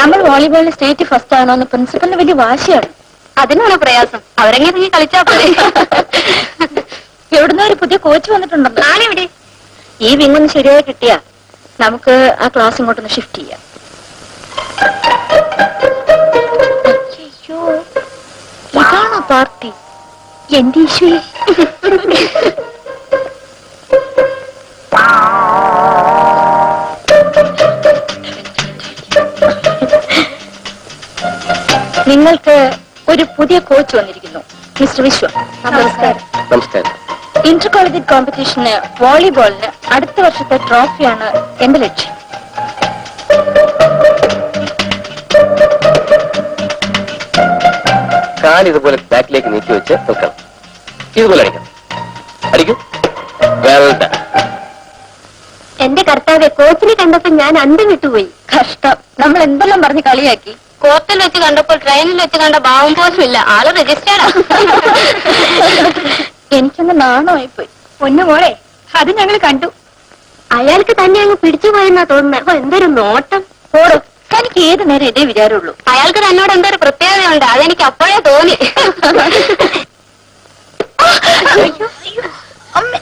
നമ്മൾ വോളിബോളിൽ state first ആണോന്ന് പ്രിൻസിപ്പലിന് വലിയ വാശിയാണ്. അതിനാണ് പ്രയാസം. അവരെങ്ങനെ കളിച്ചാ പോലെ. എവിടുന്ന ഒരു പുതിയ കോച്ച് വന്നിട്ടുണ്ടല്ലോ. നാളെവിടെ? ഈ വിങ്ങൊന്ന് ശരിയായി കിട്ടിയാ നമുക്ക് ആ ക്ലാസ് ഇങ്ങോട്ടൊന്ന് ഷിഫ്റ്റ് ചെയ്യാം. അയ്യോ, ഇതാണോ പാർട്ടി? എന്റെ ഈശ്വരി. നിങ്ങൾക്ക് ഒരു പുതിയ കോച്ച് വന്നിരിക്കുന്നു, മിസ്റ്റർ വിശ്വ. നമസ്കാരം. നമസ്കാരം. ഇന്റർ കോളേജ് കോമ്പറ്റീഷന് വോളിബോളിന് അടുത്ത വർഷത്തെ ട്രോഫിയാണ് എന്റെ ലക്ഷ്യം. കാൽ ഇതുപോലെ ബാക്കിലേക്ക് നീക്കി വെച്ച് നിൽക്കണം. ഇതുപോലെ അടിക്കണം. അടിക്കും. Well done. എന്റെ കർത്താവെ, കോച്ചിനെ കണ്ടപ്പോ ഞാൻ അന്തം വിട്ടുപോയി. കഷ്ടം, നമ്മൾ എന്തെല്ലാം പറഞ്ഞ് കളിയാക്കി. കോർട്ടിൽ വെച്ച് കണ്ടപ്പോൾ ട്രെയിനിൽ വെച്ച് കണ്ട ഭാവം പോലും ഇല്ല. ആള് രജിസ്റ്റേർഡാ. എനിക്കൊന്ന് നാണമായിപ്പോയി. പൊന്നുമോളെ, അത് ഞങ്ങൾ കണ്ടു. അയാൾക്ക് തന്നെ അങ്ങ് പിടിച്ചുപോയെന്നാ തോന്നുന്നത്. എന്തൊരു നോട്ടം. ഓടും, എനിക്ക് ഏത് നേരം ഇതേ വിചാരമുള്ളൂ. അയാൾക്ക് തന്നോട് എന്തോ ഒരു പ്രത്യേകതയുണ്ട്. അതെനിക്ക് അപ്പോഴേ തോന്നി. അയ്യോ, അയ്യോ, അമ്മ.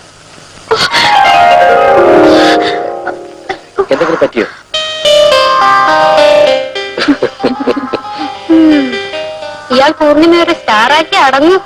എന്തെങ്കിലും പറ്റിയോ? ഇയാൾ പൂർണിമയുടെ സ്റ്റാറാക്കി അടങ്ങും.